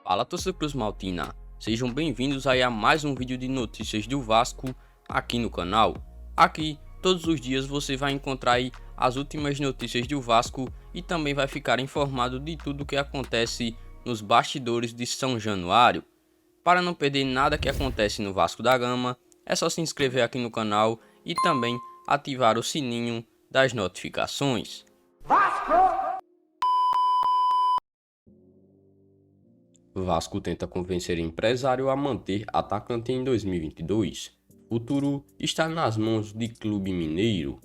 Fala, torcedor Cruz Maltina, sejam bem-vindos aí a mais um vídeo de notícias do Vasco aqui no canal. Aqui, todos os dias você vai encontrar aí as últimas notícias do Vasco e também vai ficar informado de tudo o que acontece nos bastidores de São Januário. Para não perder nada que acontece no Vasco da Gama, é só se inscrever aqui no canal e também ativar o sininho das notificações. Vasco tenta convencer empresário a manter atacante em 2022. Futuro está nas mãos de clube mineiro.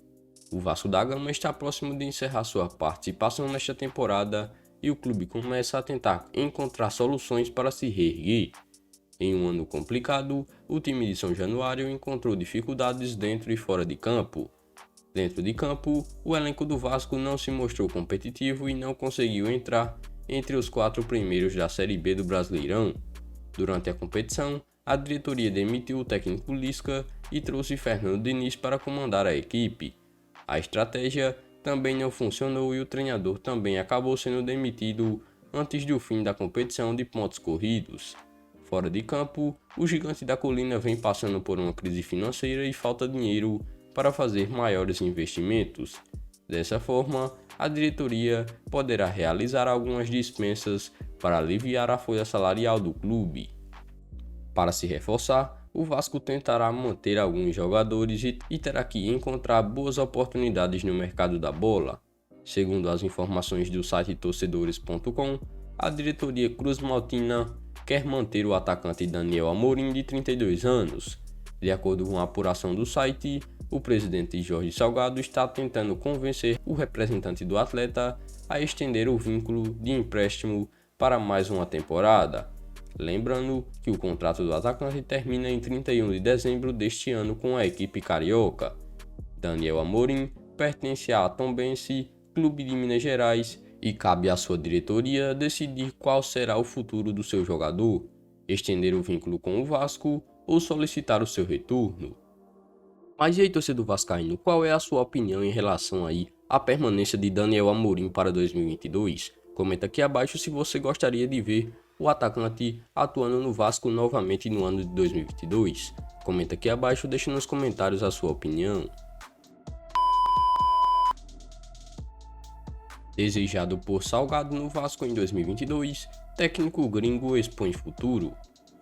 O Vasco da Gama está próximo de encerrar sua participação nesta temporada e o clube começa a tentar encontrar soluções para se reerguer. Em um ano complicado, o time de São Januário encontrou dificuldades dentro e fora de campo. Dentro de campo, o elenco do Vasco não se mostrou competitivo e não conseguiu entrar entre os 4 primeiros da Série B do Brasileirão. Durante a competição, a diretoria demitiu o técnico Lisca e trouxe Fernando Diniz para comandar a equipe. A estratégia também não funcionou e o treinador também acabou sendo demitido antes do fim da competição de pontos corridos. Fora de campo, o Gigante da Colina vem passando por uma crise financeira e falta dinheiro para fazer maiores investimentos. Dessa forma, a diretoria poderá realizar algumas dispensas para aliviar a folha salarial do clube. Para se reforçar, o Vasco tentará manter alguns jogadores e terá que encontrar boas oportunidades no mercado da bola. Segundo as informações do site torcedores.com, a diretoria Cruz Maltina quer manter o atacante Daniel Amorim, de 32 anos. De acordo com a apuração do site, o presidente Jorge Salgado está tentando convencer o representante do atleta a estender o vínculo de empréstimo para mais uma temporada. Lembrando que o contrato do atacante termina em 31 de dezembro deste ano com a equipe carioca. Daniel Amorim pertence à Tombense, clube de Minas Gerais, e cabe à sua diretoria decidir qual será o futuro do seu jogador, estender o vínculo com o Vasco ou solicitar o seu retorno. Mas e aí, torcedor vascaíno, qual é a sua opinião em relação aí à permanência de Daniel Amorim para 2022? Comenta aqui abaixo se você gostaria de ver o atacante atuando no Vasco novamente no ano de 2022. Comenta aqui abaixo, deixa nos comentários a sua opinião. Desejado por Salgado no Vasco em 2022, técnico gringo expõe futuro.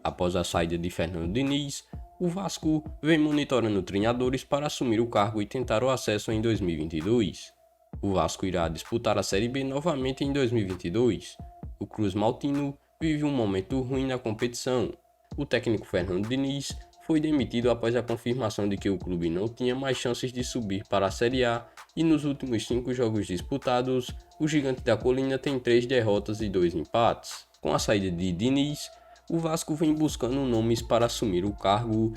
Após a saída de Fernando Diniz, o Vasco vem monitorando treinadores para assumir o cargo e tentar o acesso em 2022. O Vasco irá disputar a Série B novamente em 2022. O Cruz Maltino vive um momento ruim na competição. O técnico Fernando Diniz foi demitido após a confirmação de que o clube não tinha mais chances de subir para a Série A e nos últimos 5 jogos disputados, o Gigante da Colina tem 3 derrotas e 2 empates. Com a saída de Diniz, o Vasco vem buscando nomes para assumir o cargo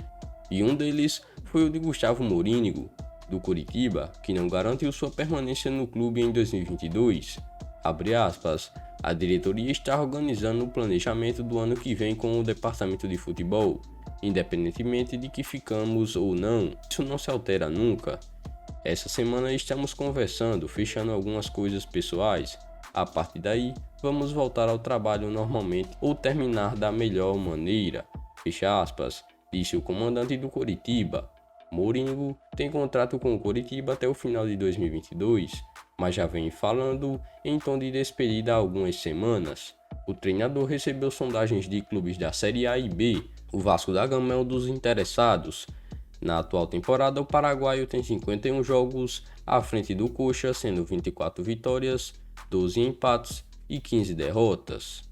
e um deles foi o de Gustavo Morínigo, do Coritiba, que não garantiu sua permanência no clube em 2022. Abre aspas, a diretoria está organizando o planejamento do ano que vem com o departamento de futebol, independentemente de que ficamos ou não, isso não se altera nunca. Essa semana estamos conversando, fechando algumas coisas pessoais. A partir daí, vamos voltar ao trabalho normalmente ou terminar da melhor maneira. Fecha aspas, disse o comandante do Coritiba. Morínigo tem contrato com o Coritiba até o final de 2022, mas já vem falando em tom de despedida há algumas semanas. O treinador recebeu sondagens de clubes da Série A e B. O Vasco da Gama é um dos interessados. Na atual temporada, o paraguaio tem 51 jogos à frente do Coxa, sendo 24 vitórias, 12 empates e 15 derrotas.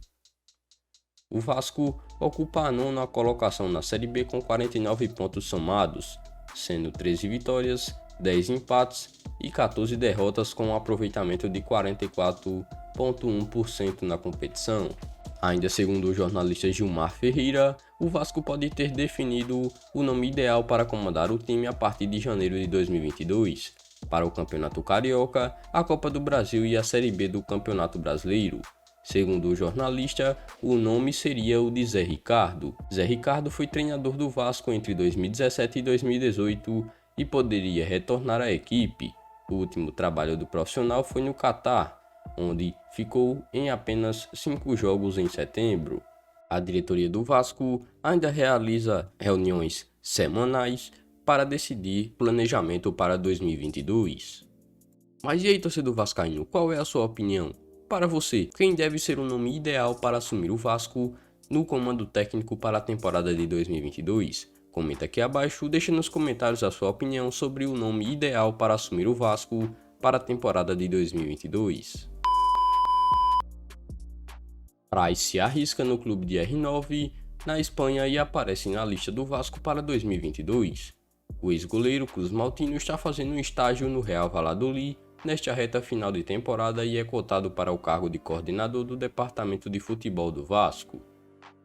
O Vasco ocupa a 9ª colocação na Série B com 49 pontos somados, sendo 13 vitórias, 10 empates e 14 derrotas com um aproveitamento de 44,1% na competição. Ainda segundo o jornalista Gilmar Ferreira, o Vasco pode ter definido o nome ideal para comandar o time a partir de janeiro de 2022, para o Campeonato Carioca, a Copa do Brasil e a Série B do Campeonato Brasileiro. Segundo o jornalista, o nome seria o de Zé Ricardo. Zé Ricardo foi treinador do Vasco entre 2017 e 2018 e poderia retornar à equipe. O último trabalho do profissional foi no Catar, onde ficou em apenas 5 jogos em setembro. A diretoria do Vasco ainda realiza reuniões semanais para decidir planejamento para 2022. Mas e aí, torcedor vascaíno, qual é a sua opinião? Para você, quem deve ser o nome ideal para assumir o Vasco no comando técnico para a temporada de 2022? Comenta aqui abaixo, deixa nos comentários a sua opinião sobre o nome ideal para assumir o Vasco para a temporada de 2022. Praz se arrisca no clube de R9 na Espanha e aparece na lista do Vasco para 2022. O ex-goleiro Cruz Maltino está fazendo um estágio no Real Valladolid nesta reta final de temporada e é cotado para o cargo de coordenador do departamento de futebol do Vasco.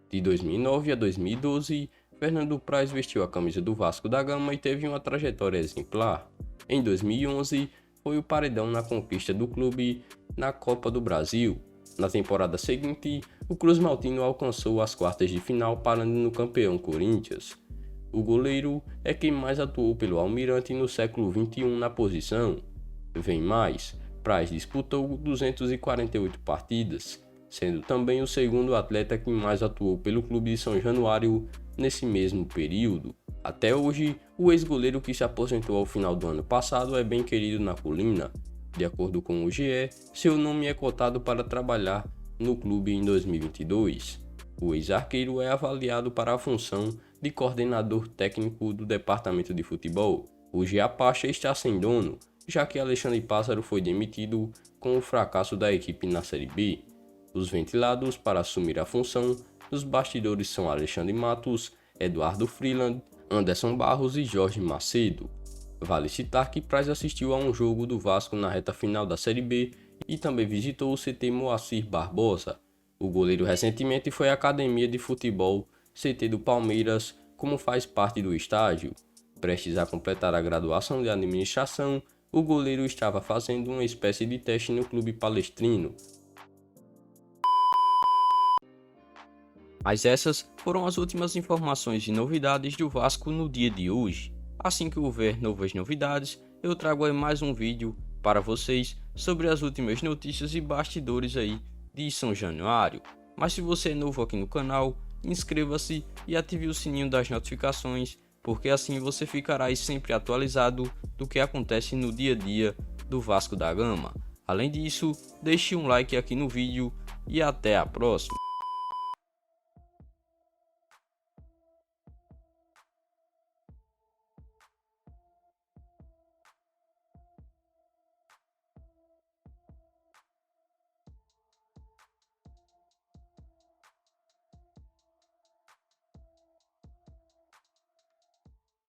De 2009 a 2012, Fernando Praz vestiu a camisa do Vasco da Gama e teve uma trajetória exemplar. Em 2011, foi o paredão na conquista do clube na Copa do Brasil. Na temporada seguinte, o Cruz Maltino alcançou as quartas de final parando no campeão Corinthians. O goleiro é quem mais atuou pelo Almirante no século XXI na posição. Vem mais, Praz disputou 248 partidas, sendo também o segundo atleta que mais atuou pelo clube de São Januário nesse mesmo período. Até hoje, o ex-goleiro que se aposentou ao final do ano passado é bem querido na colina. De acordo com o GE, seu nome é cotado para trabalhar no clube em 2022. O ex-arqueiro é avaliado para a função de coordenador técnico do departamento de futebol. Hoje a pasta está sem dono, já que Alexandre Pássaro foi demitido com o fracasso da equipe na Série B. Os ventilados para assumir a função dos bastidores são Alexandre Matos, Eduardo Freeland, Anderson Barros e Jorge Macedo. Vale citar que Praz assistiu a um jogo do Vasco na reta final da Série B e também visitou o CT Moacir Barbosa. O goleiro recentemente foi à Academia de Futebol CT do Palmeiras, como faz parte do estágio. Prestes a completar a graduação de administração, o goleiro estava fazendo uma espécie de teste no clube palestrino. Mas essas foram as últimas informações e novidades do Vasco no dia de hoje. Assim que houver novas novidades, eu trago aí mais um vídeo para vocês sobre as últimas notícias e bastidores aí de São Januário. Mas se você é novo aqui no canal, inscreva-se e ative o sininho das notificações, porque assim você ficará aí sempre atualizado do que acontece no dia a dia do Vasco da Gama. Além disso, deixe um like aqui no vídeo e até a próxima.